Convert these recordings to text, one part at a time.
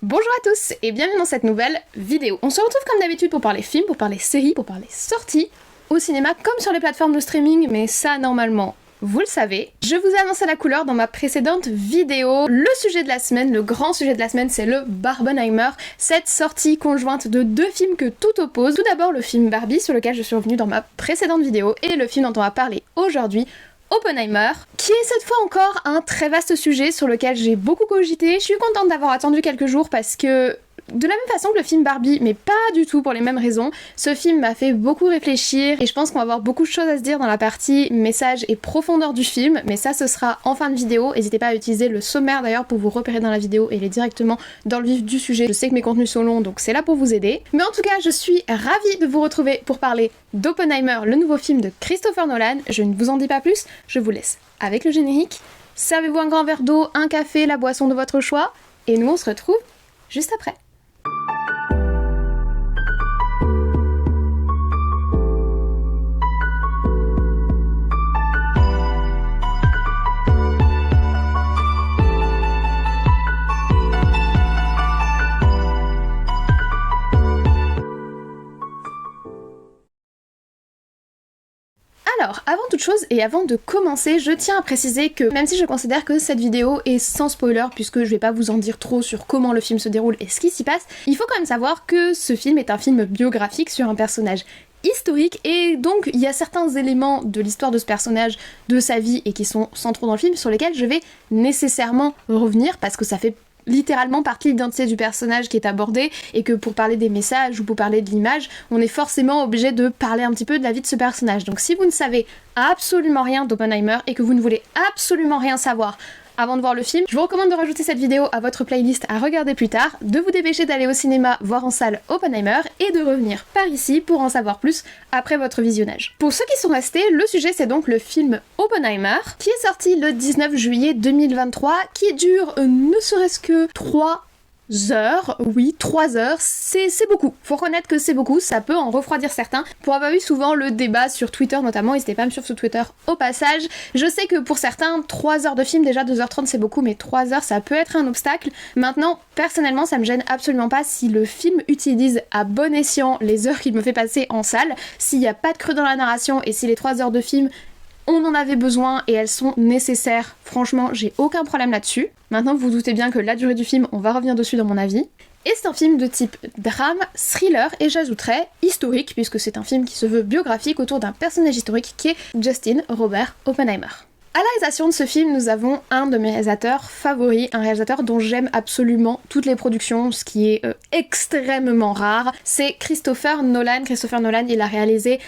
Bonjour à tous et bienvenue dans cette nouvelle vidéo. On se retrouve comme d'habitude pour parler films, pour parler séries, pour parler sorties au cinéma comme sur les plateformes de streaming, mais ça normalement vous le savez. Je vous ai annoncé la couleur dans ma précédente vidéo. Le sujet de la semaine, le grand sujet de la semaine, c'est le Barbenheimer, cette sortie conjointe de deux films que tout oppose. Tout d'abord le film Barbie sur lequel je suis revenue dans ma précédente vidéo et le film dont on va parler aujourd'hui, Oppenheimer, qui est cette fois encore un très vaste sujet sur lequel j'ai beaucoup cogité. Je suis contente d'avoir attendu quelques jours parce que, de la même façon que le film Barbie, mais pas du tout pour les mêmes raisons, ce film m'a fait beaucoup réfléchir et je pense qu'on va avoir beaucoup de choses à se dire dans la partie message et profondeur du film, mais ça ce sera en fin de vidéo. N'hésitez pas à utiliser le sommaire d'ailleurs pour vous repérer dans la vidéo et aller directement dans le vif du sujet. Je sais que mes contenus sont longs donc c'est là pour vous aider. Mais en tout cas je suis ravie de vous retrouver pour parler d'Oppenheimer, le nouveau film de Christopher Nolan. Je ne vous en dis pas plus, je vous laisse avec le générique. Servez-vous un grand verre d'eau, un café, la boisson de votre choix et nous on se retrouve juste après. Alors, avant toute chose et avant de commencer, je tiens à préciser que même si je considère que cette vidéo est sans spoiler, puisque je vais pas vous en dire trop sur comment le film se déroule et ce qui s'y passe, il faut quand même savoir que ce film est un film biographique sur un personnage historique et donc il y a certains éléments de l'histoire de ce personnage, de sa vie et qui sont centraux dans le film sur lesquels je vais nécessairement revenir parce que ça fait littéralement partie de l'identité du personnage qui est abordé et que pour parler des messages ou pour parler de l'image, on est forcément obligé de parler un petit peu de la vie de ce personnage. Donc si vous ne savez absolument rien d'Oppenheimer et que vous ne voulez absolument rien savoir avant de voir le film, je vous recommande de rajouter cette vidéo à votre playlist à regarder plus tard, de vous dépêcher d'aller au cinéma voir en salle Oppenheimer et de revenir par ici pour en savoir plus après votre visionnage. Pour ceux qui sont restés, le sujet c'est donc le film Oppenheimer, qui est sorti le 19 juillet 2023, qui dure ne serait-ce que 3 heures, oui, 3 heures, c'est beaucoup. Faut reconnaître que c'est beaucoup, ça peut en refroidir certains. Pour avoir eu souvent le débat sur Twitter notamment, n'hésitez pas à me suivre sur Twitter au passage. Je sais que pour certains, 3 heures de film, déjà 2h30 c'est beaucoup, mais 3 heures ça peut être un obstacle. Maintenant, personnellement, ça me gêne absolument pas si le film utilise à bon escient les heures qu'il me fait passer en salle, s'il n'y a pas de creux dans la narration et si les 3 heures de film on en avait besoin et elles sont nécessaires. Franchement, j'ai aucun problème là-dessus. Maintenant, vous vous doutez bien que la durée du film, on va revenir dessus dans mon avis. Et c'est un film de type drame, thriller et j'ajouterais historique, puisque c'est un film qui se veut biographique autour d'un personnage historique qui est Justin Robert Oppenheimer. À la réalisation de ce film, nous avons un de mes réalisateurs favoris, un réalisateur dont j'aime absolument toutes les productions, ce qui est extrêmement rare. C'est Christopher Nolan. Christopher Nolan, il a réalisé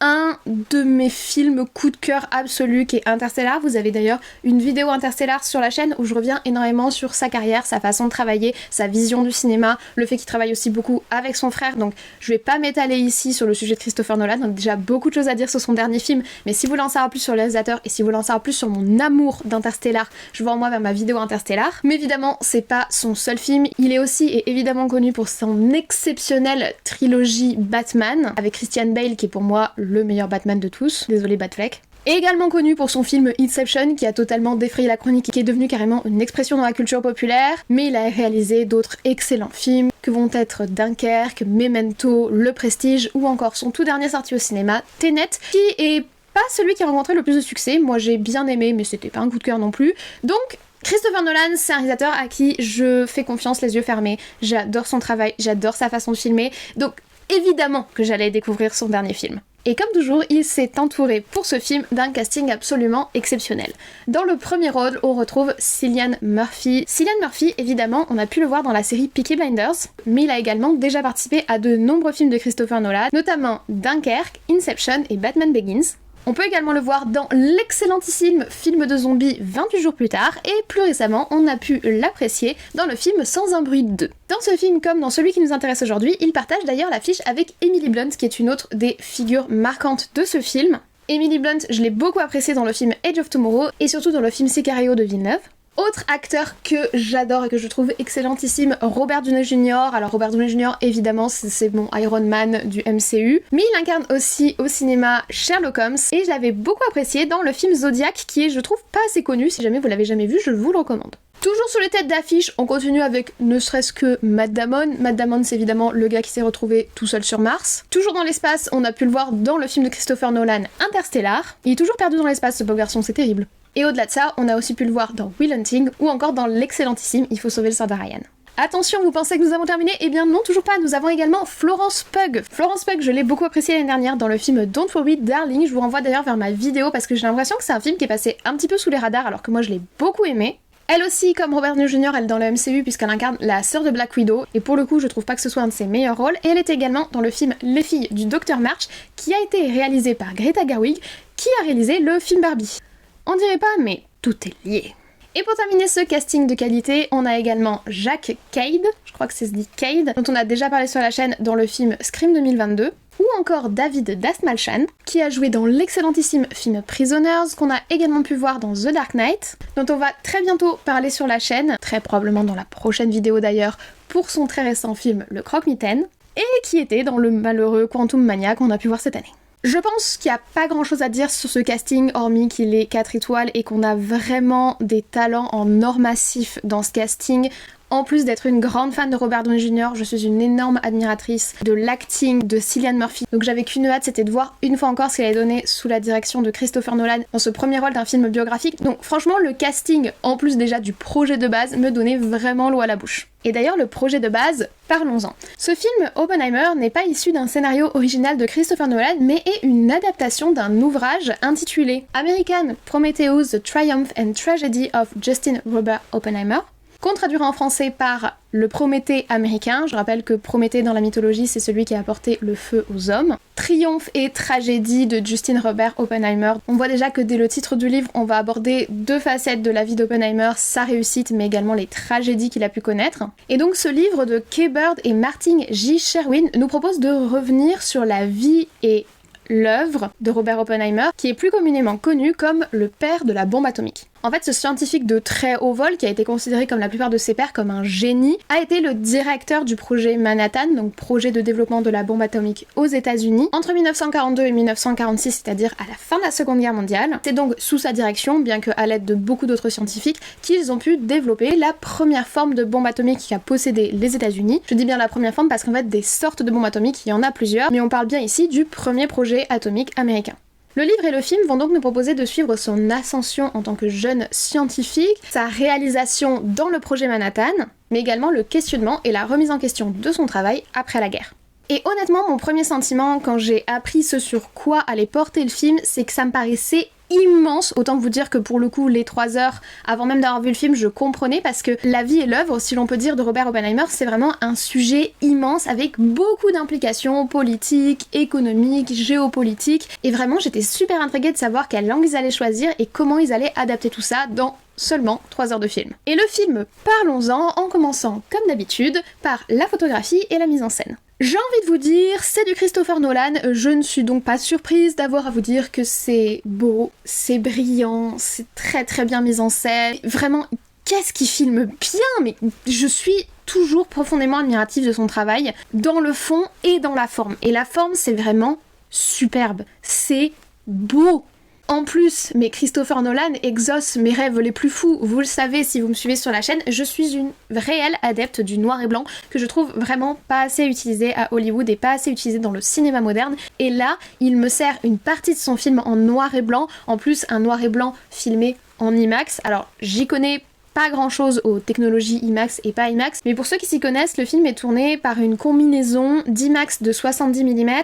un de mes films coup de cœur absolu qui est Interstellar. Vous avez d'ailleurs une vidéo Interstellar sur la chaîne où je reviens énormément sur sa carrière, sa façon de travailler, sa vision du cinéma, le fait qu'il travaille aussi beaucoup avec son frère, donc je vais pas m'étaler ici sur le sujet de Christopher Nolan, on a déjà beaucoup de choses à dire sur son dernier film, mais si vous voulez en savoir plus sur le réalisateur et si vous voulez en savoir plus sur mon amour d'Interstellar, je vous renvoie vers ma vidéo Interstellar. Mais évidemment, c'est pas son seul film, il est aussi et évidemment connu pour son exceptionnelle trilogie Batman, avec Christian Bale qui est pour moi le meilleur Batman de tous, désolé Batfleck. Et également connu pour son film Inception qui a totalement défrayé la chronique et qui est devenu carrément une expression dans la culture populaire, mais il a réalisé d'autres excellents films que vont être Dunkerque, Memento, Le Prestige ou encore son tout dernier sorti au cinéma, Tenet, qui est pas celui qui a rencontré le plus de succès. Moi j'ai bien aimé mais c'était pas un coup de cœur non plus. Donc Christopher Nolan, c'est un réalisateur à qui je fais confiance les yeux fermés, j'adore son travail, j'adore sa façon de filmer, donc évidemment que j'allais découvrir son dernier film. Et comme toujours, il s'est entouré pour ce film d'un casting absolument exceptionnel. Dans le premier rôle, on retrouve Cillian Murphy. Cillian Murphy, évidemment, on a pu le voir dans la série Peaky Blinders, mais il a également déjà participé à de nombreux films de Christopher Nolan, notamment Dunkerque, Inception et Batman Begins. On peut également le voir dans l'excellentissime film de zombies 28 jours plus tard, et plus récemment, on a pu l'apprécier dans le film Sans un bruit 2. Dans ce film, comme dans celui qui nous intéresse aujourd'hui, il partage d'ailleurs l'affiche avec Emily Blunt, qui est une autre des figures marquantes de ce film. Emily Blunt, je l'ai beaucoup appréciée dans le film Edge of Tomorrow, et surtout dans le film Sicario de Villeneuve. Autre acteur que j'adore et que je trouve excellentissime, Robert Downey Jr. Alors Robert Downey Jr. évidemment c'est mon Iron Man du MCU, mais il incarne aussi au cinéma Sherlock Holmes et je l'avais beaucoup apprécié dans le film Zodiac qui est je trouve pas assez connu, si jamais vous l'avez jamais vu je vous le recommande. Toujours sur les têtes d'affiche, on continue avec ne serait-ce que Matt Damon. Matt Damon, c'est évidemment le gars qui s'est retrouvé tout seul sur Mars. Toujours dans l'espace, on a pu le voir dans le film de Christopher Nolan, Interstellar. Il est toujours perdu dans l'espace, ce beau garçon, c'est terrible. Et au-delà de ça, on a aussi pu le voir dans Will Hunting ou encore dans l'excellentissime Il faut sauver le soldat Ryan. Attention, vous pensez que nous avons terminé? Eh bien non, toujours pas, nous avons également Florence Pugh. Florence Pugh, je l'ai beaucoup appréciée l'année dernière dans le film Don't Worry Darling. Je vous renvoie d'ailleurs vers ma vidéo parce que j'ai l'impression que c'est un film qui est passé un petit peu sous les radars alors que moi je l'ai beaucoup aimé. Elle aussi, comme Robert Downey Jr., elle est dans le MCU puisqu'elle incarne la sœur de Black Widow, et pour le coup, je trouve pas que ce soit un de ses meilleurs rôles, et elle est également dans le film Les filles du Dr March, qui a été réalisé par Greta Gerwig, qui a réalisé le film Barbie. On dirait pas, mais tout est lié. Et pour terminer ce casting de qualité, on a également Jack Cade, je crois que c'est se dit Cade, dont on a déjà parlé sur la chaîne dans le film Scream 2022, ou encore David Dastmalchian, qui a joué dans l'excellentissime film Prisoners, qu'on a également pu voir dans The Dark Knight, dont on va très bientôt parler sur la chaîne, très probablement dans la prochaine vidéo d'ailleurs, pour son très récent film Le Croque-Mitaine, et qui était dans le malheureux Quantum Mania qu'on a pu voir cette année. Je pense qu'il n'y a pas grand chose à dire sur ce casting, hormis qu'il est 4 étoiles et qu'on a vraiment des talents en or massif dans ce casting. En plus d'être une grande fan de Robert Downey Jr., je suis une énorme admiratrice de l'acting de Cillian Murphy. Donc j'avais qu'une hâte, c'était de voir une fois encore ce qu'il avait donné sous la direction de Christopher Nolan dans ce premier rôle d'un film biographique. Donc franchement, le casting, en plus déjà du projet de base, me donnait vraiment l'eau à la bouche. Et d'ailleurs, le projet de base, parlons-en. Ce film, Oppenheimer, n'est pas issu d'un scénario original de Christopher Nolan, mais est une adaptation d'un ouvrage intitulé American Prometheus, The Triumph and Tragedy of Justin Robert Oppenheimer, qu'on traduira en français par le Prométhée américain. Je rappelle que Prométhée dans la mythologie, c'est celui qui a apporté le feu aux hommes. Triomphe et tragédie de Justin Robert Oppenheimer. On voit déjà que dès le titre du livre, on va aborder deux facettes de la vie d'Oppenheimer, sa réussite, mais également les tragédies qu'il a pu connaître. Et donc ce livre de Kay Bird et Martin J. Sherwin nous propose de revenir sur la vie et l'œuvre de Robert Oppenheimer, qui est plus communément connu comme le père de la bombe atomique. En fait, ce scientifique de très haut vol, qui a été considéré comme la plupart de ses pairs comme un génie, a été le directeur du projet Manhattan, donc projet de développement de la bombe atomique aux États-Unis, entre 1942 et 1946, c'est-à-dire à la fin de la Seconde Guerre mondiale. C'est donc sous sa direction, bien qu'à l'aide de beaucoup d'autres scientifiques, qu'ils ont pu développer la première forme de bombe atomique qui a possédé les États-Unis. Je dis bien la première forme parce qu'en fait, des sortes de bombes atomiques, il y en a plusieurs, mais on parle bien ici du premier projet atomique américain. Le livre et le film vont donc nous proposer de suivre son ascension en tant que jeune scientifique, sa réalisation dans le projet Manhattan, mais également le questionnement et la remise en question de son travail après la guerre. Et honnêtement, mon premier sentiment quand j'ai appris ce sur quoi allait porter le film, c'est que ça me paraissait immense. Autant vous dire que pour le coup, les 3 heures avant même d'avoir vu le film, je comprenais parce que la vie et l'œuvre, si l'on peut dire, de Robert Oppenheimer, c'est vraiment un sujet immense avec beaucoup d'implications politiques, économiques, géopolitiques. Et vraiment, j'étais super intriguée de savoir quelle langue ils allaient choisir et comment ils allaient adapter tout ça dans seulement 3 heures de film. Et le film, parlons-en en commençant, comme d'habitude, par la photographie et la mise en scène. J'ai envie de vous dire, c'est du Christopher Nolan, je ne suis donc pas surprise d'avoir à vous dire que c'est beau, c'est brillant, c'est très très bien mis en scène, vraiment, qu'est-ce qu'il filme bien, mais je suis toujours profondément admirative de son travail, dans le fond et dans la forme. Et la forme, c'est vraiment superbe, c'est beau. En plus, mais Christopher Nolan exauce mes rêves les plus fous. Vous le savez si vous me suivez sur la chaîne, je suis une réelle adepte du noir et blanc que je trouve vraiment pas assez utilisé à Hollywood et pas assez utilisé dans le cinéma moderne. Et là, il me sert une partie de son film en noir et blanc, en plus un noir et blanc filmé en IMAX. Alors, j'y connais pas grand chose aux technologies IMAX et pas IMAX, mais pour ceux qui s'y connaissent, le film est tourné par une combinaison d'IMAX de 70 mm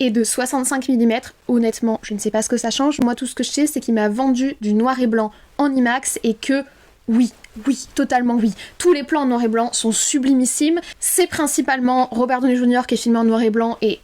et de 65 mm, honnêtement, je ne sais pas ce que ça change. Moi, tout ce que je sais, c'est qu'il m'a vendu du noir et blanc en IMAX et que, oui, totalement oui. Tous les plans en noir et blanc sont sublimissimes. C'est principalement Robert Downey Jr. qui est filmé en noir et blanc et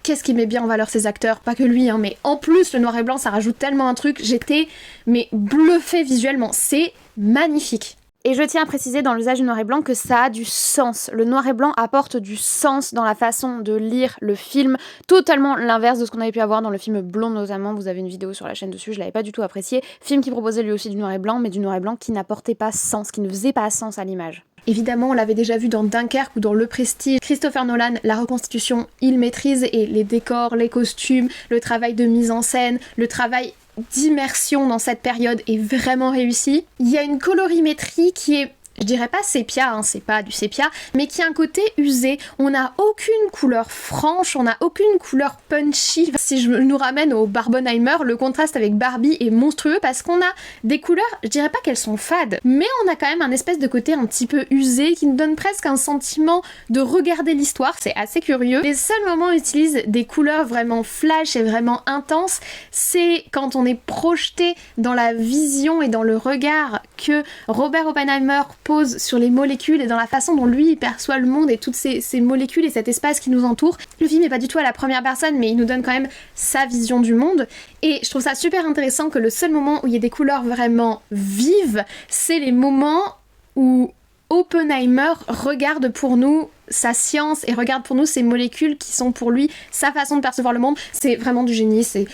qu'est-ce qui met bien en valeur ses acteurs, pas que lui, hein, mais en plus, le noir et blanc, ça rajoute tellement un truc. J'étais, mais bluffée visuellement. C'est magnifique. Et je tiens à préciser dans l'usage du noir et blanc que ça a du sens. Le noir et blanc apporte du sens dans la façon de lire le film, totalement l'inverse de ce qu'on avait pu avoir dans le film Blonde notamment. Vous avez une vidéo sur la chaîne dessus, je l'avais pas du tout apprécié. Film qui proposait lui aussi du noir et blanc, mais du noir et blanc qui n'apportait pas sens, qui ne faisait pas sens à l'image. Évidemment, on l'avait déjà vu dans Dunkerque ou dans Le Prestige. Christopher Nolan, la reconstitution, il maîtrise et les décors, les costumes, le travail de mise en scène, le travail d'immersion dans cette période est vraiment réussie. Il y a une colorimétrie qui est, je dirais pas sépia, hein, c'est pas du sépia, mais qui a un côté usé. On n'a aucune couleur franche, on n'a aucune couleur punchy. Si je nous ramène au Barbenheimer, le contraste avec Barbie est monstrueux parce qu'on a des couleurs, je dirais pas qu'elles sont fades, mais on a quand même un espèce de côté un petit peu usé qui nous donne presque un sentiment de regarder l'histoire, c'est assez curieux. Les seuls moments où on utilise des couleurs vraiment flash et vraiment intenses, c'est quand on est projeté dans la vision et dans le regard que Robert Oppenheimer pose sur les molécules et dans la façon dont lui il perçoit le monde et toutes ces molécules et cet espace qui nous entoure. Le film n'est pas du tout à la première personne, mais il nous donne quand même sa vision du monde. Et je trouve ça super intéressant que le seul moment où il y a des couleurs vraiment vives, c'est les moments où Oppenheimer regarde pour nous sa science et regarde pour nous ces molécules qui sont pour lui sa façon de percevoir le monde. C'est vraiment du génie, c'est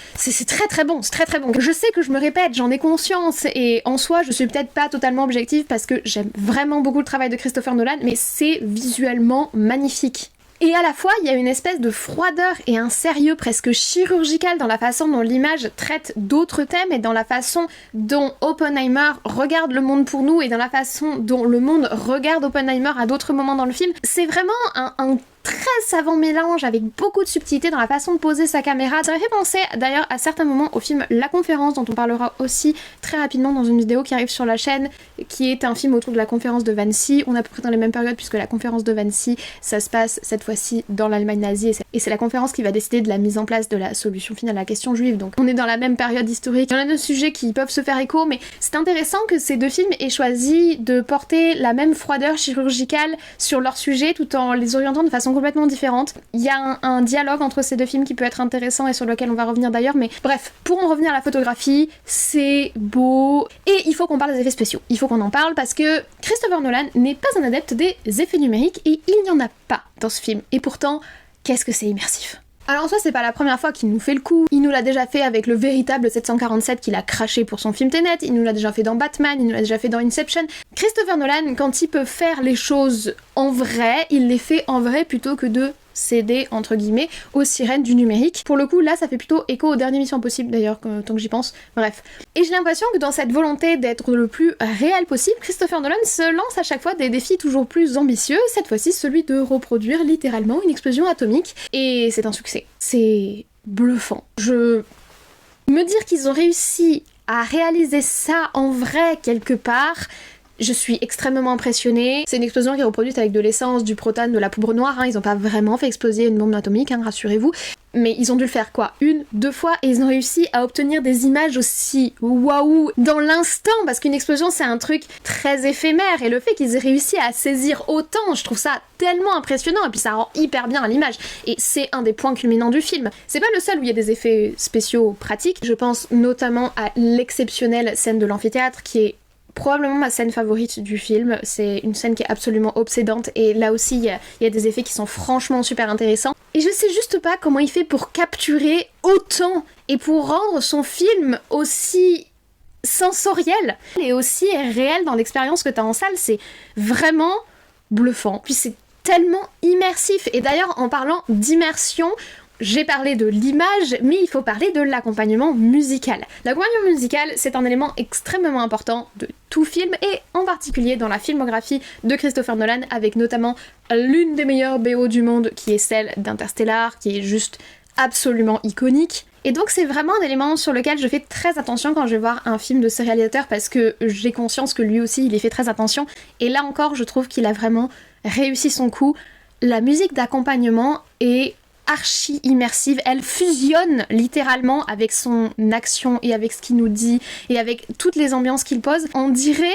très très bon, c'est très très bon. Je sais que je me répète, j'en ai conscience et en soi je suis peut-être pas totalement objective parce que j'aime vraiment beaucoup le travail de Christopher Nolan, mais c'est visuellement magnifique. Et à la fois, il y a une espèce de froideur et un sérieux presque chirurgical dans la façon dont l'image traite d'autres thèmes et dans la façon dont Oppenheimer regarde le monde pour nous et dans la façon dont le monde regarde Oppenheimer à d'autres moments dans le film. C'est vraiment un très savant mélange avec beaucoup de subtilité dans la façon de poser sa caméra. Ça m'a fait penser d'ailleurs à certains moments au film La Conférence, dont on parlera aussi très rapidement dans une vidéo qui arrive sur la chaîne, qui est un film autour de la conférence de Wannsee. On est à peu près dans les mêmes périodes puisque la conférence de Wannsee, ça se passe cette fois-ci dans l'Allemagne nazie et c'est la conférence qui va décider de la mise en place de la solution finale à la question juive. Donc on est dans la même période historique. Il y en a deux sujets qui peuvent se faire écho, mais c'est intéressant que ces deux films aient choisi de porter la même froideur chirurgicale sur leur sujet tout en les orientant de façon complètement différente. Il y a un dialogue entre ces deux films qui peut être intéressant et sur lequel on va revenir d'ailleurs, mais bref, pour en revenir à la photographie, c'est beau et il faut qu'on parle des effets spéciaux. Il faut qu'on en parle parce que Christopher Nolan n'est pas un adepte des effets numériques et il n'y en a pas dans ce film. Et pourtant, qu'est-ce que c'est immersif. Alors en soi, c'est pas la première fois qu'il nous fait le coup. Il nous l'a déjà fait avec le véritable 747 qu'il a craché pour son film Tenet, il nous l'a déjà fait dans Batman, il nous l'a déjà fait dans Inception. Christopher Nolan, quand il peut faire les choses en vrai, il les fait en vrai plutôt que de céder, entre guillemets, aux sirènes du numérique. Pour le coup, là, ça fait plutôt écho aux dernières Mission Impossible, d'ailleurs, tant que j'y pense. Bref. Et j'ai l'impression que dans cette volonté d'être le plus réel possible, Christopher Nolan se lance à chaque fois des défis toujours plus ambitieux, cette fois-ci celui de reproduire littéralement une explosion atomique. Et c'est un succès. C'est bluffant. Me dire qu'ils ont réussi à réaliser ça en vrai quelque part, je suis extrêmement impressionnée. C'est une explosion qui est reproduite avec de l'essence, du protane, de la poudre noire, hein. Ils ont pas vraiment fait exploser une bombe atomique, hein, rassurez-vous. Mais ils ont dû le faire quoi, une, deux fois, et ils ont réussi à obtenir des images aussi waouh dans l'instant, parce qu'une explosion c'est un truc très éphémère, et le fait qu'ils aient réussi à saisir autant, je trouve ça tellement impressionnant, et puis ça rend hyper bien à l'image, et c'est un des points culminants du film. C'est pas le seul où il y a des effets spéciaux pratiques, je pense notamment à l'exceptionnelle scène de l'amphithéâtre qui est probablement ma scène favorite du film. C'est une scène qui est absolument obsédante et là aussi il y a des effets qui sont franchement super intéressants. Et je sais juste pas comment il fait pour capturer autant et pour rendre son film aussi sensoriel et aussi réel dans l'expérience que t'as en salle. C'est vraiment bluffant. Puis c'est tellement immersif. Et d'ailleurs en parlant d'immersion, j'ai parlé de l'image, mais il faut parler de l'accompagnement musical. L'accompagnement musical, c'est un élément extrêmement important de tout film, et en particulier dans la filmographie de Christopher Nolan, avec notamment l'une des meilleures BO du monde, qui est celle d'Interstellar, qui est juste absolument iconique. Et donc c'est vraiment un élément sur lequel je fais très attention quand je vais voir un film de ce réalisateur, parce que j'ai conscience que lui aussi, il y fait très attention, et là encore, je trouve qu'il a vraiment réussi son coup. La musique d'accompagnement est archi immersive, elle fusionne littéralement avec son action et avec ce qu'il nous dit et avec toutes les ambiances qu'il pose. On dirait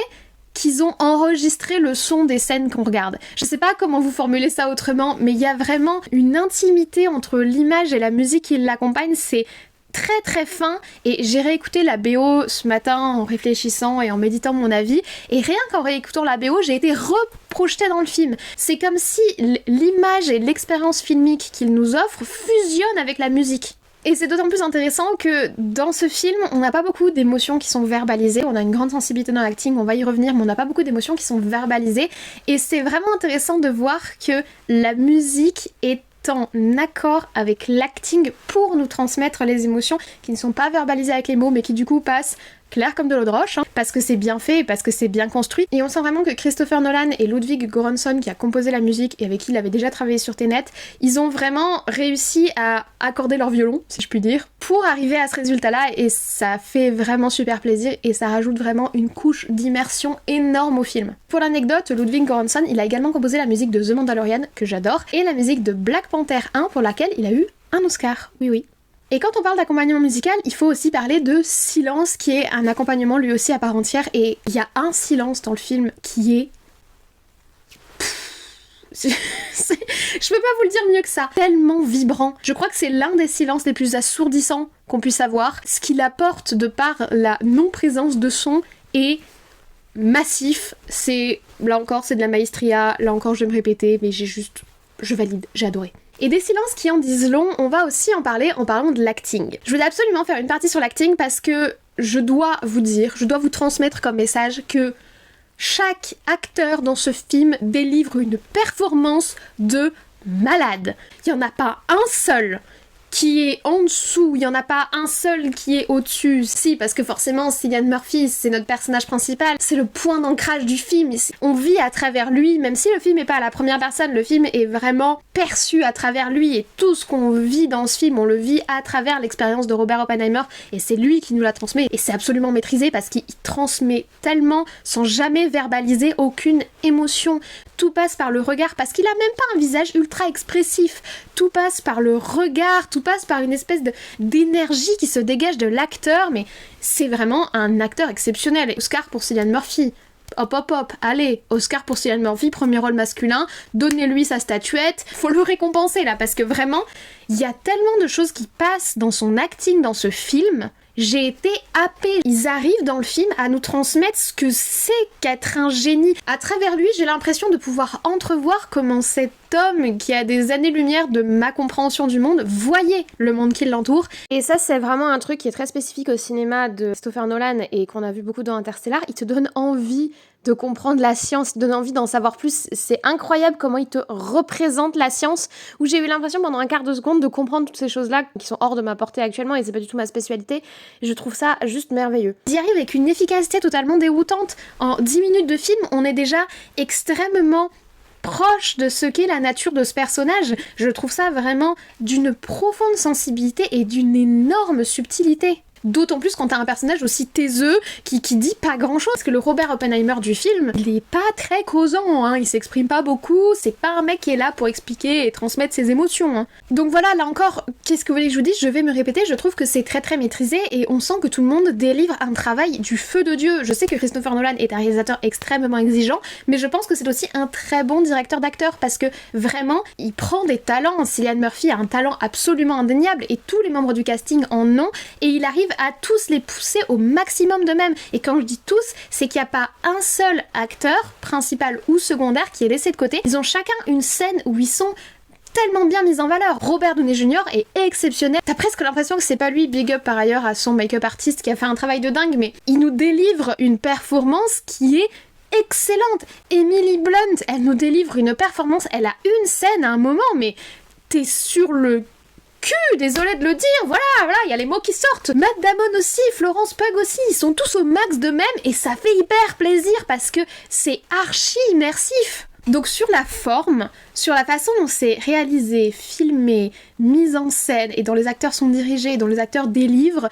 qu'ils ont enregistré le son des scènes qu'on regarde. Je sais pas comment vous formuler ça autrement, mais il y a vraiment une intimité entre l'image et la musique qui l'accompagne, c'est très très fin, et j'ai réécouté la BO ce matin en réfléchissant et en méditant mon avis, et rien qu'en réécoutant la BO, j'ai été reprojetée dans le film. C'est comme si l'image et l'expérience filmique qu'il nous offre fusionnent avec la musique. Et c'est d'autant plus intéressant que dans ce film, on n'a pas beaucoup d'émotions qui sont verbalisées. On a une grande sensibilité dans l'acting, on va y revenir, mais on n'a pas beaucoup d'émotions qui sont verbalisées. Et c'est vraiment intéressant de voir que la musique est en accord avec l'acting pour nous transmettre les émotions qui ne sont pas verbalisées avec les mots mais qui du coup passent clair comme de l'eau de roche, hein, parce que c'est bien fait et parce que c'est bien construit. Et on sent vraiment que Christopher Nolan et Ludwig Göransson, qui a composé la musique et avec qui il avait déjà travaillé sur Tenet, ils ont vraiment réussi à accorder leur violon, si je puis dire, pour arriver à ce résultat-là, et ça fait vraiment super plaisir et ça rajoute vraiment une couche d'immersion énorme au film. Pour l'anecdote, Ludwig Göransson, il a également composé la musique de The Mandalorian, que j'adore, et la musique de Black Panther 1, pour laquelle il a eu un Oscar. Oui, oui. Et quand on parle d'accompagnement musical, il faut aussi parler de silence, qui est un accompagnement lui aussi à part entière, et il y a un silence dans le film qui est... Je peux pas vous le dire mieux que ça. Tellement vibrant. Je crois que c'est l'un des silences les plus assourdissants qu'on puisse avoir. Ce qu'il apporte de par la non-présence de son est massif. C'est... Là encore, c'est de la maestria. Là encore, je vais me répéter, mais je valide. J'ai adoré. Et des silences qui en disent long, on va aussi en parler en parlant de l'acting. Je voulais absolument faire une partie sur l'acting parce que je dois vous transmettre comme message que chaque acteur dans ce film délivre une performance de malade. Il n'y en a pas un seul qui est en dessous, il n'y en a pas un seul qui est au-dessus. Si, parce que forcément, Cillian Murphy, c'est notre personnage principal, c'est le point d'ancrage du film, on vit à travers lui, même si le film n'est pas à la première personne, le film est vraiment perçu à travers lui, et tout ce qu'on vit dans ce film, on le vit à travers l'expérience de Robert Oppenheimer, et c'est lui qui nous la transmet, et c'est absolument maîtrisé parce qu'il transmet tellement sans jamais verbaliser aucune émotion. Tout passe par le regard, parce qu'il a même pas un visage ultra expressif. Tout passe par le regard, tout passe par une espèce d'énergie qui se dégage de l'acteur, mais c'est vraiment un acteur exceptionnel. Oscar pour Cillian Murphy. Hop hop hop, allez, Oscar pour Cillian Murphy, premier rôle masculin, donnez-lui sa statuette, faut le récompenser là, parce que vraiment, il y a tellement de choses qui passent dans son acting, dans ce film. J'ai été happée. Ils arrivent dans le film à nous transmettre ce que c'est qu'être un génie. À travers lui, j'ai l'impression de pouvoir entrevoir comment cet homme, qui a des années-lumière de ma compréhension du monde, voyait le monde qui l'entoure. Et ça, c'est vraiment un truc qui est très spécifique au cinéma de Christopher Nolan et qu'on a vu beaucoup dans Interstellar. Il te donne envie de comprendre la science, il te donne envie d'en savoir plus. C'est incroyable comment il te représente la science, où j'ai eu l'impression pendant un quart de seconde de comprendre toutes ces choses-là qui sont hors de ma portée actuellement, et c'est pas du tout ma spécialité. Je trouve ça juste merveilleux. Il y arrive avec une efficacité totalement déroutante. En 10 minutes de film, on est déjà extrêmement proche de ce qu'est la nature de ce personnage. Je trouve ça vraiment d'une profonde sensibilité et d'une énorme subtilité. D'autant plus quand t'as un personnage aussi taiseux qui dit pas grand chose, parce que le Robert Oppenheimer du film, il est pas très causant, hein, il s'exprime pas beaucoup, c'est pas un mec qui est là pour expliquer et transmettre ses émotions. Hein. Donc voilà, là encore, qu'est-ce que vous voulez que je vous dise, je vais me répéter, je trouve que c'est très très maîtrisé et on sent que tout le monde délivre un travail du feu de Dieu. Je sais que Christopher Nolan est un réalisateur extrêmement exigeant, mais je pense que c'est aussi un très bon directeur d'acteurs parce que vraiment, il prend des talents. Cillian Murphy a un talent absolument indéniable et tous les membres du casting en ont, et il arrive à tous les pousser au maximum d'eux-mêmes. Et quand je dis tous, c'est qu'il n'y a pas un seul acteur, principal ou secondaire, qui est laissé de côté. Ils ont chacun une scène où ils sont tellement bien mis en valeur. Robert Downey Jr. est exceptionnel. T'as presque l'impression que c'est pas lui, big up par ailleurs à son make-up artiste qui a fait un travail de dingue, mais il nous délivre une performance qui est excellente. Emily Blunt, elle nous délivre une performance, elle a une scène à un moment, mais t'es sur le cul, désolé de le dire, voilà, il y a les mots qui sortent. Matt Damon aussi, Florence Pugh aussi, ils sont tous au max de même et ça fait hyper plaisir parce que c'est archi immersif. Donc sur la forme, sur la façon dont c'est réalisé, filmé, mis en scène et dont les acteurs sont dirigés, dont les acteurs délivrent,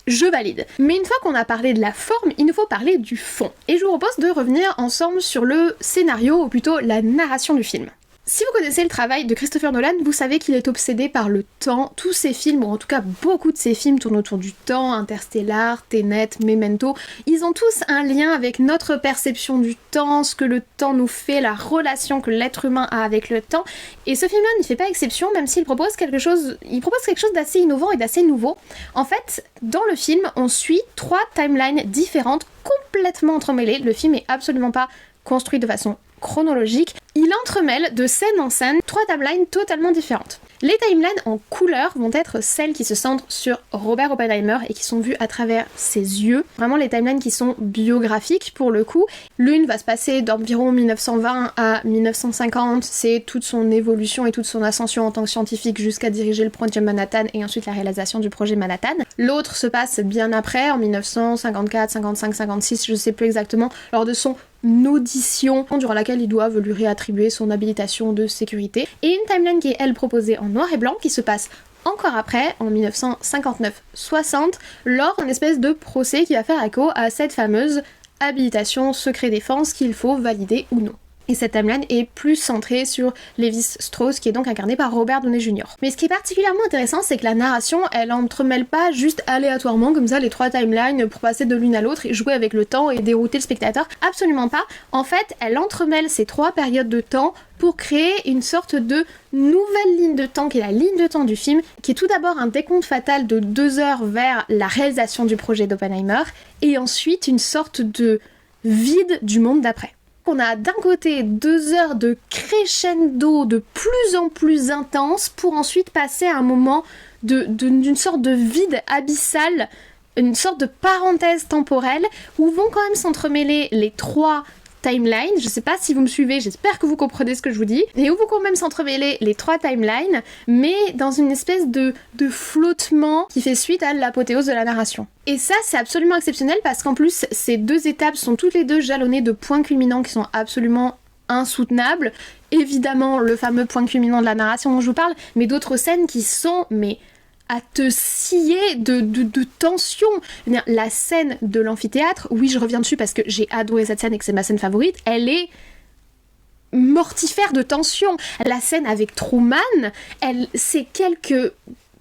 je valide. Mais une fois qu'on a parlé de la forme, il nous faut parler du fond. Et je vous propose de revenir ensemble sur le scénario, ou plutôt la narration du film. Si vous connaissez le travail de Christopher Nolan, vous savez qu'il est obsédé par le temps. Tous ses films, ou en tout cas beaucoup de ses films, tournent autour du temps. Interstellar, Tenet, Memento. Ils ont tous un lien avec notre perception du temps, ce que le temps nous fait, la relation que l'être humain a avec le temps. Et ce film-là n'y fait pas exception, même s'il propose quelque chose d'assez innovant et d'assez nouveau. En fait, dans le film, on suit 3 timelines différentes, complètement entremêlées. Le film est absolument pas construit de façon chronologique. Il entremêle de scène en scène 3 timelines totalement différentes. Les timelines en couleur vont être celles qui se centrent sur Robert Oppenheimer et qui sont vues à travers ses yeux. Vraiment les timelines qui sont biographiques pour le coup. L'une va se passer d'environ 1920 à 1950, c'est toute son évolution et toute son ascension en tant que scientifique jusqu'à diriger le projet Manhattan et ensuite la réalisation du projet Manhattan. L'autre se passe bien après, en 1954, 55, 56, je sais plus exactement, lors de son audition durant laquelle ils doivent lui réattribuer son habilitation de sécurité. Et une timeline qui est elle proposée en noir et blanc qui se passe encore après, en 1959-60, lors d'un espèce de procès qui va faire écho à cette fameuse habilitation secret défense qu'il faut valider ou non. Et cette timeline est plus centrée sur Lévi-Strauss, qui est donc incarné par Robert Downey Jr. Mais ce qui est particulièrement intéressant, c'est que la narration, elle entremêle pas juste aléatoirement comme ça les trois timelines pour passer de l'une à l'autre et jouer avec le temps et dérouter le spectateur. Absolument pas. En fait, elle entremêle ces trois périodes de temps pour créer une sorte de nouvelle ligne de temps, qui est la ligne de temps du film, qui est tout d'abord un décompte fatal de 2 heures vers la réalisation du projet d'Oppenheimer, et ensuite une sorte de vide du monde d'après. On a d'un côté 2 heures de crescendo de plus en plus intense pour ensuite passer à un moment d'une sorte de vide abyssal, une sorte de parenthèse temporelle où vont quand même s'entremêler les trois timelines. Je sais pas si vous me suivez, j'espère que vous comprenez ce que je vous dis, et où vont quand même s'entremêler les trois timelines, mais dans une espèce de flottement qui fait suite à l'apothéose de la narration. Et ça, c'est absolument exceptionnel parce qu'en plus, ces deux étapes sont toutes les deux jalonnées de points culminants qui sont absolument insoutenables. Évidemment, le fameux point culminant de la narration dont je vous parle, mais d'autres scènes qui sont, à te scier de tension. La scène de l'amphithéâtre, oui, je reviens dessus parce que j'ai adoré cette scène et que c'est ma scène favorite, elle est mortifère de tension. La scène avec Truman, c'est quelques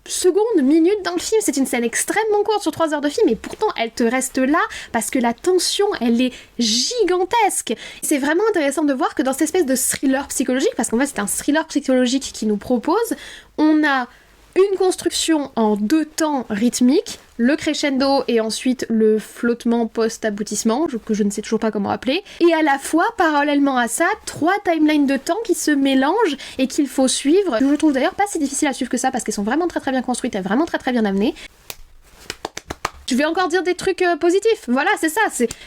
secondes, minutes dans le film, c'est une scène extrêmement courte sur 3 heures de film et pourtant elle te reste là parce que la tension, elle est gigantesque. C'est vraiment intéressant de voir que dans cette espèce de thriller psychologique, parce qu'en fait c'est un thriller psychologique qui nous propose, on a une construction en 2 temps rythmiques, le crescendo et ensuite le flottement post-aboutissement, que je ne sais toujours pas comment appeler, et à la fois, parallèlement à ça, 3 timelines de temps qui se mélangent et qu'il faut suivre. Je trouve d'ailleurs pas si difficile à suivre que ça parce qu'elles sont vraiment très très bien construites et vraiment très très bien amenées. Je vais encore dire des trucs positifs, voilà, c'est ça,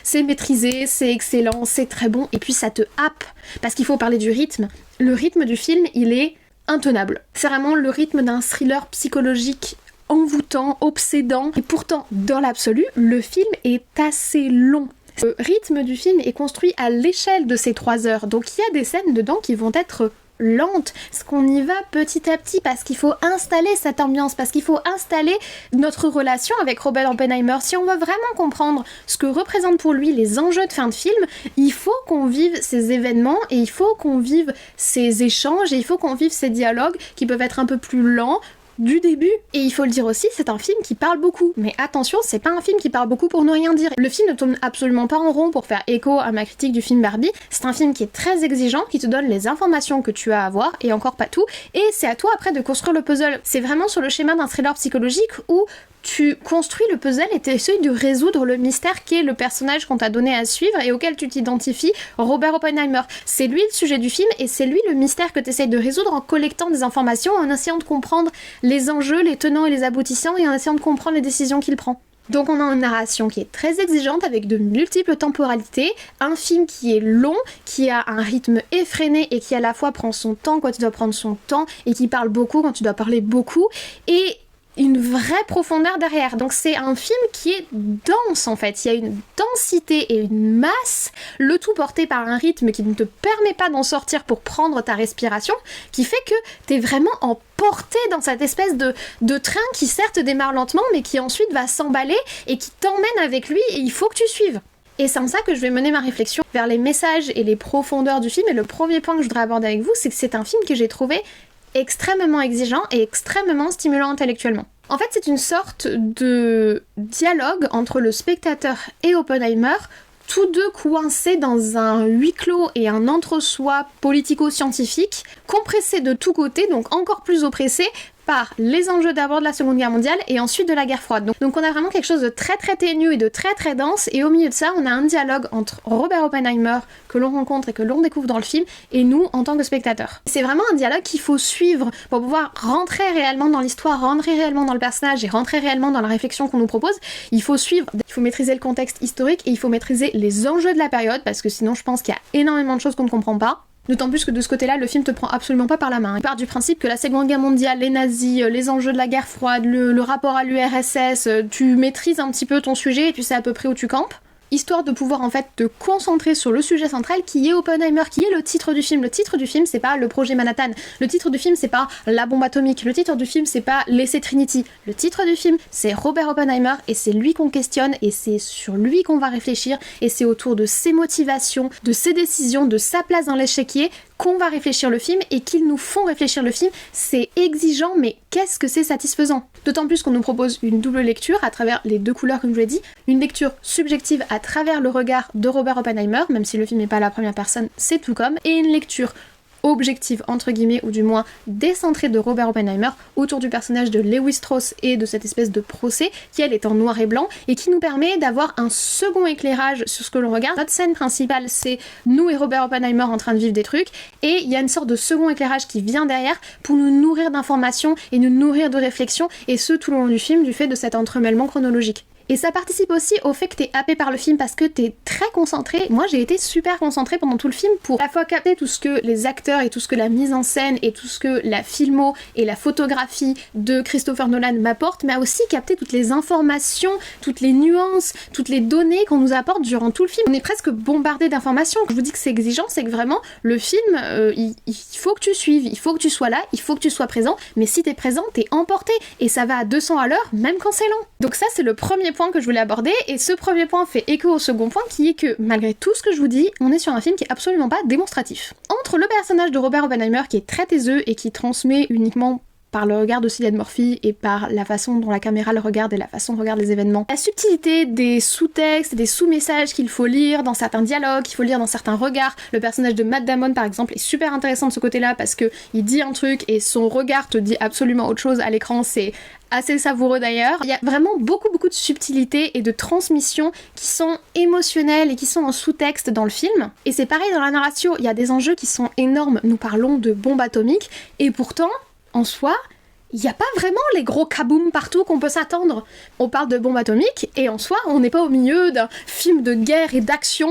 c'est maîtrisé, c'est excellent, c'est très bon, et puis ça te happe, parce qu'il faut parler du rythme. Le rythme du film, il est intenable. C'est vraiment le rythme d'un thriller psychologique envoûtant, obsédant, et pourtant, dans l'absolu, le film est assez long. Le rythme du film est construit à l'échelle de ces 3 heures, donc il y a des scènes dedans qui vont être lentes, parce qu'on y va petit à petit, parce qu'il faut installer cette ambiance, parce qu'il faut installer notre relation avec Robert Oppenheimer. Si on veut vraiment comprendre ce que représentent pour lui les enjeux de fin de film, il faut qu'on vive ces événements, et il faut qu'on vive ces échanges, et il faut qu'on vive ces dialogues qui peuvent être un peu plus lents, du début. Et il faut le dire aussi, c'est un film qui parle beaucoup. Mais attention, c'est pas un film qui parle beaucoup pour ne rien dire. Le film ne tourne absolument pas en rond pour faire écho à ma critique du film Barbie. C'est un film qui est très exigeant, qui te donne les informations que tu as à avoir, et encore pas tout. Et c'est à toi après de construire le puzzle. C'est vraiment sur le schéma d'un thriller psychologique où tu construis le puzzle et tu essaies de résoudre le mystère qui est le personnage qu'on t'a donné à suivre et auquel tu t'identifies, Robert Oppenheimer. C'est lui le sujet du film et c'est lui le mystère que tu essaies de résoudre en collectant des informations, en essayant de comprendre les enjeux, les tenants et les aboutissants et en essayant de comprendre les décisions qu'il prend. Donc on a une narration qui est très exigeante avec de multiples temporalités, un film qui est long, qui a un rythme effréné et qui à la fois prend son temps quand il doit prendre son temps et qui parle beaucoup quand tu dois parler beaucoup, et une vraie profondeur derrière. Donc c'est un film qui est dense en fait, il y a une densité et une masse, le tout porté par un rythme qui ne te permet pas d'en sortir pour prendre ta respiration, qui fait que t'es vraiment emporté dans cette espèce de train qui certes démarre lentement mais qui ensuite va s'emballer et qui t'emmène avec lui et il faut que tu suives. Et c'est en ça que je vais mener ma réflexion vers les messages et les profondeurs du film. Et le premier point que je voudrais aborder avec vous, c'est que c'est un film que j'ai trouvé extrêmement exigeant et extrêmement stimulant intellectuellement. En fait, c'est une sorte de dialogue entre le spectateur et Oppenheimer, tous deux coincés dans un huis clos et un entre-soi politico-scientifique, compressés de tous côtés, donc encore plus oppressés par les enjeux d'abord de la Seconde Guerre mondiale et ensuite de la guerre froide. Donc on a vraiment quelque chose de très très ténu et de très très dense, et au milieu de ça on a un dialogue entre Robert Oppenheimer que l'on rencontre et que l'on découvre dans le film et nous en tant que spectateurs. C'est vraiment un dialogue qu'il faut suivre pour pouvoir rentrer réellement dans l'histoire, rentrer réellement dans le personnage et rentrer réellement dans la réflexion qu'on nous propose. Il faut suivre, il faut maîtriser le contexte historique et il faut maîtriser les enjeux de la période, parce que sinon je pense qu'il y a énormément de choses qu'on ne comprend pas. D'autant plus que de ce côté-là, le film te prend absolument pas par la main. Il part du principe que la Seconde Guerre mondiale, les nazis, les enjeux de la guerre froide, le rapport à l'URSS, tu maîtrises un petit peu ton sujet et tu sais à peu près où tu campes, histoire de pouvoir en fait te concentrer sur le sujet central qui est Oppenheimer, qui est le titre du film. Le titre du film, c'est pas le projet Manhattan. Le titre du film, c'est pas la bombe atomique. Le titre du film, c'est pas l'essai Trinity. Le titre du film, c'est Robert Oppenheimer et c'est lui qu'on questionne et c'est sur lui qu'on va réfléchir et c'est autour de ses motivations, de ses décisions, de sa place dans l'échiquier qu'on va réfléchir le film et qu'ils nous font réfléchir le film. C'est exigeant, mais qu'est-ce que c'est satisfaisant. D'autant plus qu'on nous propose une double lecture à travers les deux couleurs, comme je l'ai dit, une lecture subjective à travers le regard de Robert Oppenheimer, même si le film n'est pas à la première personne, c'est tout comme, et une lecture objective entre guillemets, ou du moins décentrée de Robert Oppenheimer autour du personnage de Lewis Strauss et de cette espèce de procès qui elle est en noir et blanc et qui nous permet d'avoir un second éclairage sur ce que l'on regarde. Notre scène principale, c'est nous et Robert Oppenheimer en train de vivre des trucs, et il y a une sorte de second éclairage qui vient derrière pour nous nourrir d'informations et nous nourrir de réflexions, et ce tout le long du film, du fait de cet entremêlement chronologique. Et ça participe aussi au fait que t'es happé par le film parce que t'es très concentré. Moi j'ai été super concentrée pendant tout le film pour à la fois capter tout ce que les acteurs et tout ce que la mise en scène et tout ce que la filmo et la photographie de Christopher Nolan m'apportent, mais aussi capter toutes les informations, toutes les nuances, toutes les données qu'on nous apporte durant tout le film. On est presque bombardé d'informations. Quand je vous dis que c'est exigeant, c'est que vraiment le film, il faut que tu suives, il faut que tu sois là, il faut que tu sois présent, mais si t'es présent, t'es emporté et ça va à 200 à l'heure, même quand c'est lent. Donc ça c'est le premier point que je voulais aborder, et ce premier point fait écho au second point qui est que malgré tout ce que je vous dis, on est sur un film qui est absolument pas démonstratif. Entre le personnage de Robert Oppenheimer qui est très taiseux et qui transmet uniquement par le regard de Cillian Murphy et par la façon dont la caméra le regarde et la façon dont regarde les événements. La subtilité des sous-textes, des sous-messages qu'il faut lire dans certains dialogues, qu'il faut lire dans certains regards. Le personnage de Matt Damon par exemple est super intéressant de ce côté-là parce que il dit un truc et son regard te dit absolument autre chose à l'écran, c'est assez savoureux d'ailleurs. Il y a vraiment beaucoup de subtilité et de transmission qui sont émotionnelles et qui sont en sous-texte dans le film. Et c'est pareil dans la narration, il y a des enjeux qui sont énormes. Nous parlons de bombes atomiques et pourtant, en soi, il n'y a pas vraiment les gros kaboom partout qu'on peut s'attendre. On parle de bombes atomiques et en soi, on n'est pas au milieu d'un film de guerre et d'action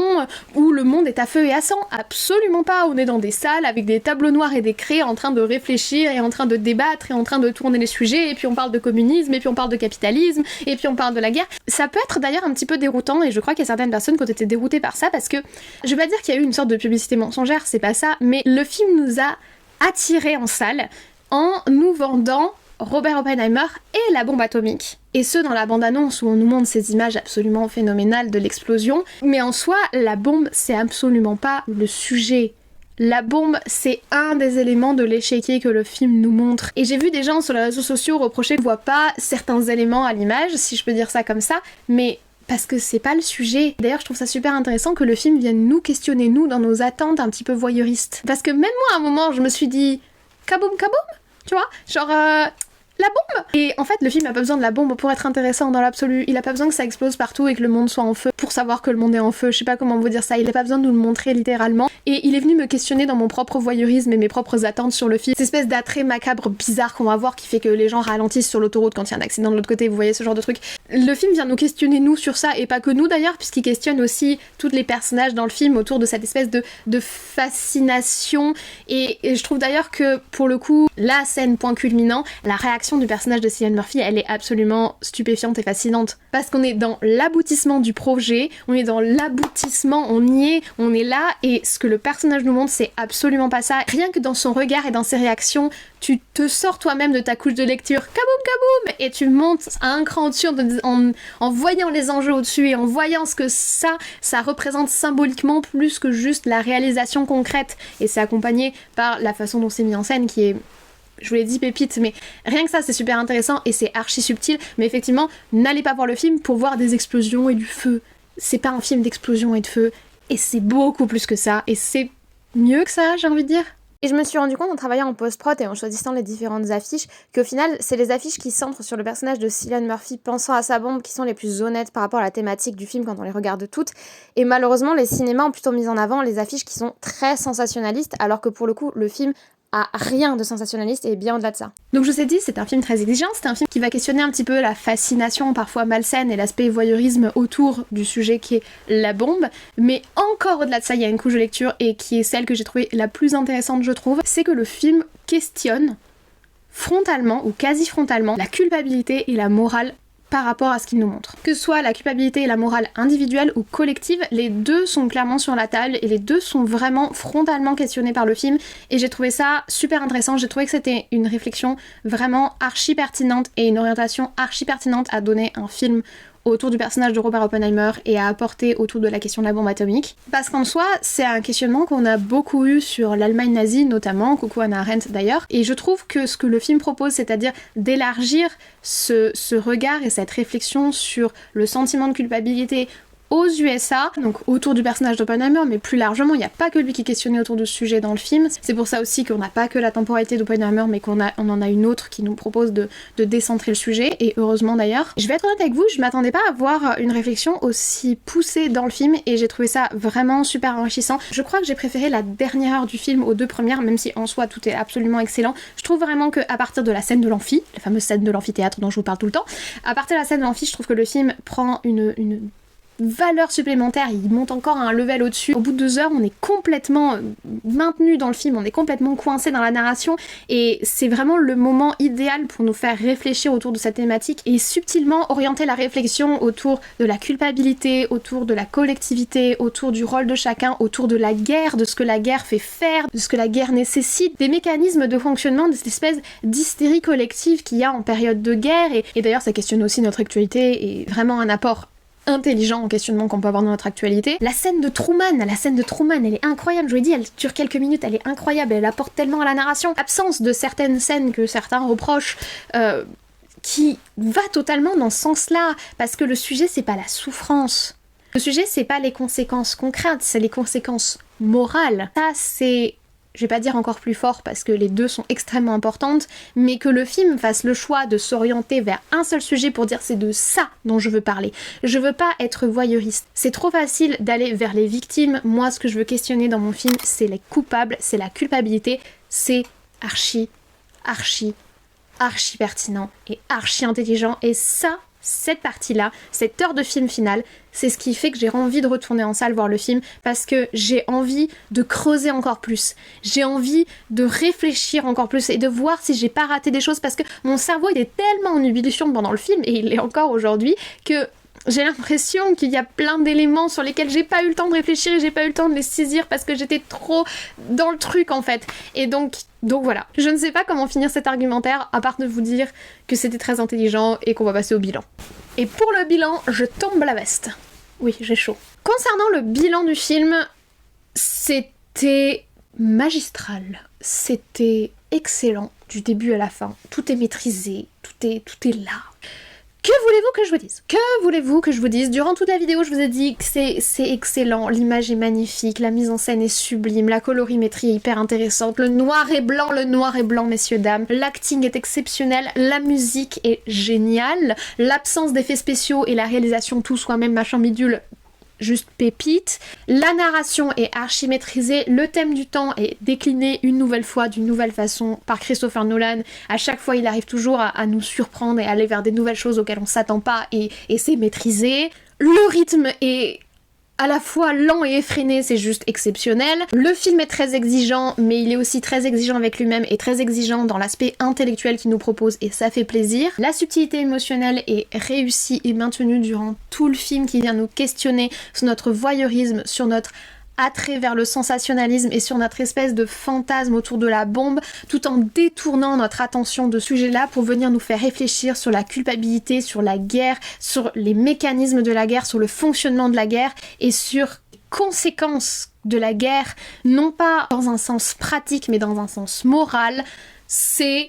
où le monde est à feu et à sang. Absolument pas. On est dans des salles avec des tableaux noirs et des crayons en train de réfléchir et en train de débattre et en train de tourner les sujets, et puis on parle de communisme, et puis on parle de capitalisme, et puis on parle de la guerre. Ça peut être d'ailleurs un petit peu déroutant, et je crois qu'il y a certaines personnes qui ont été déroutées par ça parce que, je vais pas dire qu'il y a eu une sorte de publicité mensongère, c'est pas ça, mais le film nous a attirés en salle en nous vendant Robert Oppenheimer et la bombe atomique. Et ce, dans la bande-annonce où on nous montre ces images absolument phénoménales de l'explosion. Mais en soi, la bombe, c'est absolument pas le sujet. La bombe, c'est un des éléments de l'échiquier que le film nous montre. Et j'ai vu des gens sur les réseaux sociaux reprocher qu'on voit pas certains éléments à l'image, si je peux dire ça comme ça, mais parce que c'est pas le sujet. D'ailleurs, je trouve ça super intéressant que le film vienne nous questionner, nous, dans nos attentes un petit peu voyeuristes. Parce que même moi, à un moment, je me suis dit kaboum kaboum, tu vois, genre la bombe. Et en fait, le film a pas besoin de la bombe pour être intéressant dans l'absolu. Il a pas besoin que ça explose partout et que le monde soit en feu pour savoir que le monde est en feu. Je sais pas comment vous dire ça. Il a pas besoin de nous le montrer littéralement. Et il est venu me questionner dans mon propre voyeurisme et mes propres attentes sur le film. Cette espèce d'attrait macabre bizarre qu'on va voir qui fait que les gens ralentissent sur l'autoroute quand il y a un accident de l'autre côté. Vous voyez ce genre de truc. Le film vient nous questionner nous sur ça, et pas que nous d'ailleurs, puisqu'il questionne aussi tous les personnages dans le film autour de cette espèce de fascination. Et je trouve d'ailleurs que pour le coup, la scène point culminant, la réaction du personnage de Cillian Murphy, elle est absolument stupéfiante et fascinante. Parce qu'on est dans l'aboutissement du projet, on est dans l'aboutissement, on y est, on est là, et ce que le personnage nous montre, c'est absolument pas ça. Rien que dans son regard et dans ses réactions, tu te sors toi-même de ta couche de lecture, kaboum kaboum, et tu montes à un cran au-dessus en voyant les enjeux au-dessus et en voyant ce que ça représente symboliquement plus que juste la réalisation concrète. Et c'est accompagné par la façon dont c'est mis en scène qui est, je vous l'ai dit, pépite, mais rien que ça c'est super intéressant et c'est archi subtil. Mais effectivement, n'allez pas voir le film pour voir des explosions et du feu. C'est pas un film d'explosion et de feu, et c'est beaucoup plus que ça, et c'est mieux que ça, j'ai envie de dire. Et je me suis rendu compte en travaillant en post-prod et en choisissant les différentes affiches qu'au final, c'est les affiches qui centrent sur le personnage de Cillian Murphy pensant à sa bombe qui sont les plus honnêtes par rapport à la thématique du film quand on les regarde toutes. Et malheureusement, les cinémas ont plutôt mis en avant les affiches qui sont très sensationnalistes, alors que pour le coup, le film a rien de sensationnaliste et bien au-delà de ça. Donc je vous ai dit, c'est un film très exigeant, c'est un film qui va questionner un petit peu la fascination parfois malsaine et l'aspect voyeurisme autour du sujet qui est la bombe, mais encore au-delà de ça, il y a une couche de lecture et qui est celle que j'ai trouvée la plus intéressante, je trouve, c'est que le film questionne frontalement ou quasi frontalement la culpabilité et la morale par rapport à ce qu'il nous montre. Que ce soit la culpabilité et la morale individuelle ou collective, les deux sont clairement sur la table et les deux sont vraiment frontalement questionnés par le film et j'ai trouvé ça super intéressant, j'ai trouvé que c'était une réflexion vraiment archi pertinente et une orientation archi pertinente à donner un film autour du personnage de Robert Oppenheimer et à apporter autour de la question de la bombe atomique. Parce qu'en soi, c'est un questionnement qu'on a beaucoup eu sur l'Allemagne nazie notamment, coucou Hannah Arendt d'ailleurs, et je trouve que ce que le film propose, c'est-à-dire d'élargir ce regard et cette réflexion sur le sentiment de culpabilité aux USA, donc autour du personnage d'Oppenheimer, mais plus largement, il n'y a pas que lui qui est questionné autour de ce sujet dans le film. C'est pour ça aussi qu'on n'a pas que la temporalité d'Oppenheimer, mais on en a une autre qui nous propose de décentrer le sujet, et heureusement d'ailleurs. Je vais être honnête avec vous, je m'attendais pas à voir une réflexion aussi poussée dans le film, et j'ai trouvé ça vraiment super enrichissant. Je crois que j'ai préféré la dernière heure du film aux deux premières, même si en soi tout est absolument excellent. Je trouve vraiment qu'à partir de la scène de l'amphi, la fameuse scène de l'amphithéâtre dont je vous parle tout le temps, à partir de la scène de l'amphi, je trouve que le film prend une valeur supplémentaire, il monte encore à un level au-dessus. Au bout de 2 heures, on est complètement maintenu dans le film, on est complètement coincé dans la narration et c'est vraiment le moment idéal pour nous faire réfléchir autour de cette thématique et subtilement orienter la réflexion autour de la culpabilité, autour de la collectivité, autour du rôle de chacun, autour de la guerre, de ce que la guerre fait faire, de ce que la guerre nécessite, des mécanismes de fonctionnement de cette espèce d'hystérie collective qu'il y a en période de guerre et d'ailleurs ça questionne aussi notre actualité et vraiment un apport intelligent en questionnement qu'on peut avoir dans notre actualité. La scène de Truman, elle est incroyable, je vous l'ai dit, elle dure quelques minutes, elle est incroyable, elle apporte tellement à la narration. Absence de certaines scènes que certains reprochent, qui va totalement dans ce sens-là, parce que le sujet c'est pas la souffrance. Le sujet c'est pas les conséquences concrètes, c'est les conséquences morales. Ça c'est... Je vais pas dire encore plus fort parce que les deux sont extrêmement importantes, mais que le film fasse le choix de s'orienter vers un seul sujet pour dire c'est de ça dont je veux parler. Je veux pas être voyeuriste. C'est trop facile d'aller vers les victimes. Moi, ce que je veux questionner dans mon film, c'est les coupables, c'est la culpabilité. C'est archi pertinent et archi intelligent. Et ça, cette partie-là, cette heure de film final, c'est ce qui fait que j'ai envie de retourner en salle voir le film parce que j'ai envie de creuser encore plus. J'ai envie de réfléchir encore plus et de voir si j'ai pas raté des choses parce que mon cerveau il est tellement en ébullition pendant le film et il l'est encore aujourd'hui que j'ai l'impression qu'il y a plein d'éléments sur lesquels j'ai pas eu le temps de réfléchir et j'ai pas eu le temps de les saisir parce que j'étais trop dans le truc en fait. Et donc voilà. Je ne sais pas comment finir cet argumentaire à part de vous dire que c'était très intelligent et qu'on va passer au bilan. Et pour le bilan, je tombe la veste. Oui, j'ai chaud. Concernant le bilan du film, c'était magistral. C'était excellent du début à la fin. Tout est maîtrisé, tout est là. Que voulez-vous que je vous dise ? Que voulez-vous que je vous dise ? Durant toute la vidéo, je vous ai dit que c'est excellent, l'image est magnifique, la mise en scène est sublime, la colorimétrie est hyper intéressante, le noir et blanc, messieurs, dames, l'acting est exceptionnel, la musique est géniale, l'absence d'effets spéciaux et la réalisation tout soi-même machin bidule, juste pépite. La narration est archi maîtrisée, le thème du temps est décliné une nouvelle fois, d'une nouvelle façon par Christopher Nolan. À chaque fois, il arrive toujours à nous surprendre et à aller vers des nouvelles choses auxquelles on s'attend pas et c'est maîtrisé. Le rythme est à la fois lent et effréné, c'est juste exceptionnel. Le film est très exigeant, mais il est aussi très exigeant avec lui-même et très exigeant dans l'aspect intellectuel qu'il nous propose et ça fait plaisir. La subtilité émotionnelle est réussie et maintenue durant tout le film qui vient nous questionner sur notre voyeurisme, sur notre attrait vers le sensationnalisme et sur notre espèce de fantasme autour de la bombe, tout en détournant notre attention de ce sujet-là pour venir nous faire réfléchir sur la culpabilité, sur la guerre, sur les mécanismes de la guerre, sur le fonctionnement de la guerre et sur les conséquences de la guerre, non pas dans un sens pratique mais dans un sens moral. C'est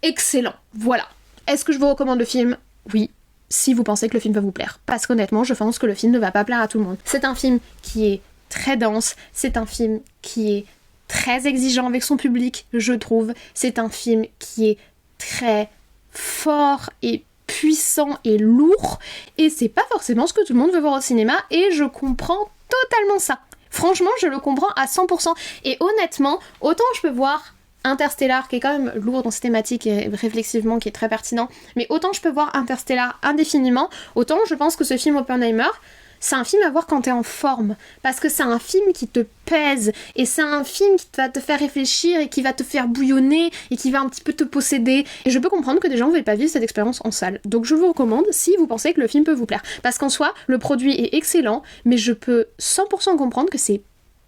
excellent. Voilà. Est-ce que je vous recommande le film ? Oui. Si vous pensez que le film va vous plaire. Parce qu'honnêtement, je pense que le film ne va pas plaire à tout le monde. C'est un film qui est très dense, c'est un film qui est très exigeant avec son public, je trouve. C'est un film qui est très fort et puissant et lourd, et c'est pas forcément ce que tout le monde veut voir au cinéma, et je comprends totalement ça. Franchement, je le comprends à 100%. Et honnêtement, autant je peux voir Interstellar, qui est quand même lourd dans ses thématiques et réflexivement qui est très pertinent, mais autant je peux voir Interstellar indéfiniment, autant je pense que ce film Oppenheimer, c'est un film à voir quand t'es en forme, parce que c'est un film qui te pèse, et c'est un film qui va te faire réfléchir, et qui va te faire bouillonner, et qui va un petit peu te posséder, et je peux comprendre que des gens ne veulent pas vivre cette expérience en salle. Donc je vous recommande si vous pensez que le film peut vous plaire, parce qu'en soi, le produit est excellent, mais je peux 100% comprendre que c'est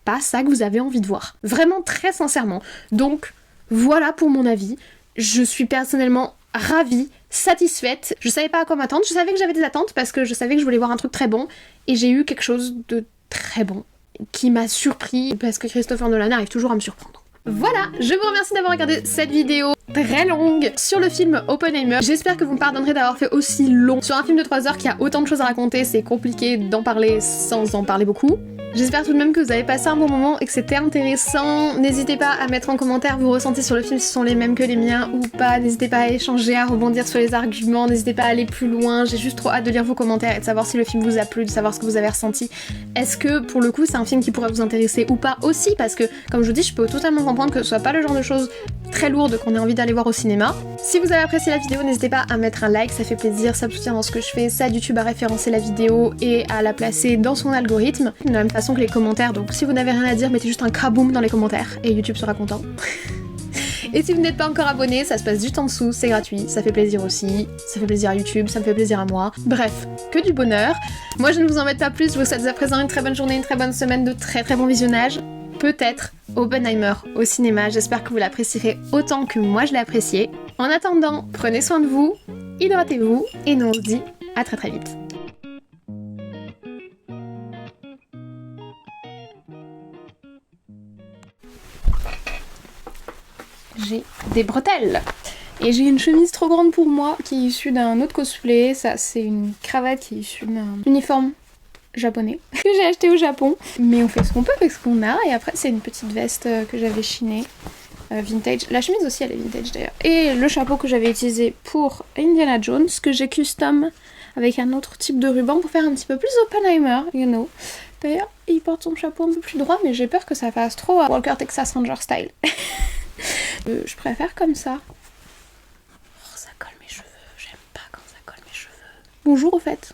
pas ça que vous avez envie de voir. Vraiment très sincèrement. Donc voilà pour mon avis. Je suis personnellement ravie, satisfaite. Je savais pas à quoi m'attendre. Je savais que j'avais des attentes parce que je savais que je voulais voir un truc très bon. Et j'ai eu quelque chose de très bon qui m'a surpris parce que Christopher Nolan arrive toujours à me surprendre. Voilà, je vous remercie d'avoir regardé cette vidéo très longue sur le film Oppenheimer. J'espère que vous me pardonnerez d'avoir fait aussi long. Sur un film de 3 heures qui a autant de choses à raconter, c'est compliqué d'en parler sans en parler beaucoup. J'espère tout de même que vous avez passé un bon moment et que c'était intéressant. N'hésitez pas à mettre en commentaire vos ressentis sur le film si ce sont les mêmes que les miens ou pas. N'hésitez pas à échanger, à rebondir sur les arguments. N'hésitez pas à aller plus loin. J'ai juste trop hâte de lire vos commentaires et de savoir si le film vous a plu, de savoir ce que vous avez ressenti. Est-ce que pour le coup c'est un film qui pourrait vous intéresser ou pas aussi, parce que comme je vous dis, je peux totalement comprendre que ce soit pas le genre de choses très lourdes qu'on ait envie d'aller voir au cinéma. Si vous avez apprécié la vidéo, n'hésitez pas à mettre un like, ça fait plaisir, ça me soutient dans ce que je fais, ça aide YouTube à référencer la vidéo et à la placer dans son algorithme. De la même façon que les commentaires, donc si vous n'avez rien à dire, mettez juste un kaboom dans les commentaires et YouTube sera content. Et si vous n'êtes pas encore abonné, ça se passe juste en dessous, c'est gratuit, ça fait plaisir aussi, ça fait plaisir à YouTube, ça me fait plaisir à moi. Bref, que du bonheur. Moi je ne vous embête pas plus, je vous souhaite à présent une très bonne journée, une très bonne semaine, de très très bon visionnage. Peut-être Oppenheimer au cinéma, j'espère que vous l'apprécierez autant que moi je l'ai apprécié. En attendant, prenez soin de vous, hydratez-vous, et nous on se dit à très très vite. J'ai des bretelles et j'ai une chemise trop grande pour moi qui est issue d'un autre cosplay. Ça c'est une cravate qui est issue d'un uniforme japonais que j'ai acheté au Japon, mais on fait ce qu'on peut avec ce qu'on a. Et après c'est une petite veste que j'avais chinée vintage, la chemise aussi elle est vintage d'ailleurs, et le chapeau que j'avais utilisé pour Indiana Jones que j'ai custom avec un autre type de ruban pour faire un petit peu plus Oppenheimer, you know. D'ailleurs il porte son chapeau un peu plus droit, mais j'ai peur que ça fasse trop Walker Texas Ranger style. Je préfère comme ça. Oh, ça colle mes cheveux. J'aime pas quand ça colle mes cheveux. Bonjour au fait.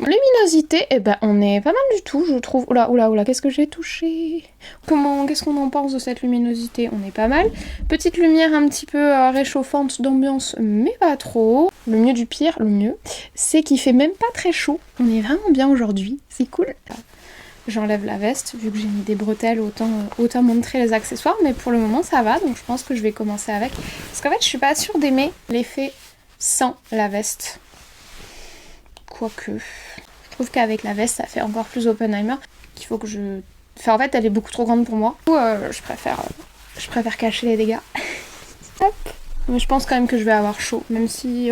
Luminosité, eh ben on est pas mal du tout, je trouve. Oula, oula, oula, qu'est-ce que j'ai touché? Qu'est-ce qu'on en pense de cette luminosité? On est pas mal. Petite lumière un petit peu réchauffante d'ambiance, mais pas trop. Le mieux du pire, le mieux, c'est qu'il fait même pas très chaud. On est vraiment bien aujourd'hui, c'est cool. J'enlève la veste, vu que j'ai mis des bretelles, autant montrer les accessoires, mais pour le moment ça va, donc je pense que je vais commencer avec. Parce qu'en fait je suis pas sûre d'aimer l'effet sans la veste. Quoique, je trouve qu'avec la veste ça fait encore plus Oppenheimer, qu'il faut que je... Enfin en fait elle est beaucoup trop grande pour moi, du coup je préfère cacher les dégâts. Hop. Mais je pense quand même que je vais avoir chaud, même si...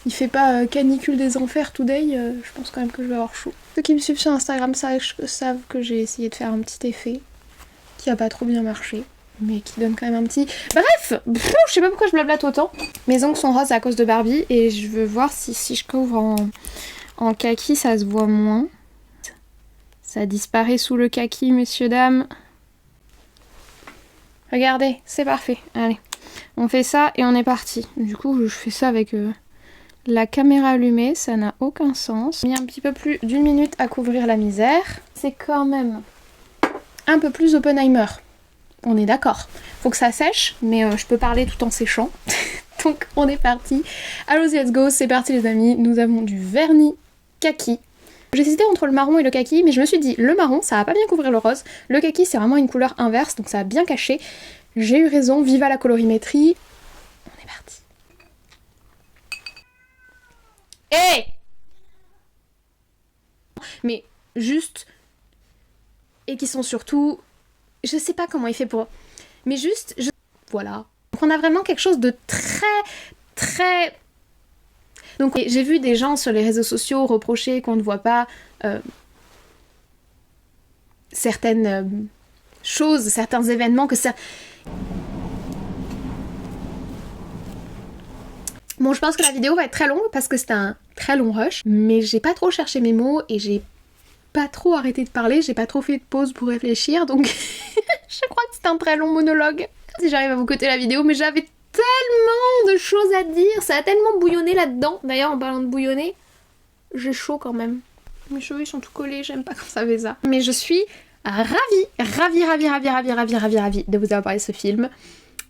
il fait pas canicule des enfers today, je pense quand même que je vais avoir chaud. Ceux qui me suivent sur Instagram savent que j'ai essayé de faire un petit effet qui a pas trop bien marché, mais qui donne quand même un petit... Bref, je sais pas pourquoi je blablate autant. Mes ongles sont roses à cause de Barbie et je veux voir si je couvre en kaki ça se voit moins. Ça disparaît sous le kaki, messieurs, dames. Regardez, c'est parfait. Allez, on fait ça et on est parti. Du coup, je fais ça avec... la caméra allumée, ça n'a aucun sens. J'ai mis un petit peu plus d'1 minute à couvrir la misère. C'est quand même un peu plus Oppenheimer. On est d'accord. Faut que ça sèche, mais je peux parler tout en séchant. Donc on est parti. Allons-y, let's go, c'est parti les amis. Nous avons du vernis kaki. J'ai hésité entre le marron et le kaki, mais je me suis dit, le marron, ça va pas bien couvrir le rose. Le kaki, c'est vraiment une couleur inverse, donc ça va bien cacher. J'ai eu raison, viva la colorimétrie. On est parti. Hey! Mais juste... Et qui sont surtout... Je sais pas comment il fait pour... Mais juste... Voilà. Donc on a vraiment quelque chose de très... Donc j'ai vu des gens sur les réseaux sociaux reprocher qu'on ne voit pas... certaines choses, certains événements que ça... Bon, je pense que la vidéo va être très longue parce que c'est un très long rush, mais j'ai pas trop cherché mes mots et j'ai pas trop arrêté de parler, j'ai pas trop fait de pause pour réfléchir, donc je crois que c'est un très long monologue. Si j'arrive à vous coter la vidéo, mais j'avais tellement de choses à dire, ça a tellement bouillonné là-dedans. D'ailleurs, en parlant de bouillonner, j'ai chaud quand même. Mes cheveux ils sont tout collés, j'aime pas quand ça fait ça. Mais je suis ravie de vous avoir parlé de ce film.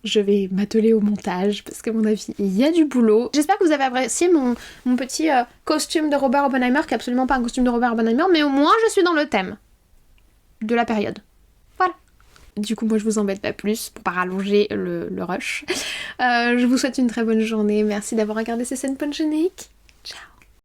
Je vais m'atteler au montage parce qu'à mon avis, il y a du boulot. J'espère que vous avez apprécié mon petit costume de Robert Oppenheimer, qui est absolument pas un costume de Robert Oppenheimer, mais au moins je suis dans le thème de la période. Voilà. Du coup, moi je vous embête pas plus pour pas rallonger le rush. Je vous souhaite une très bonne journée. Merci d'avoir regardé ces scènes punch génériques. Ciao.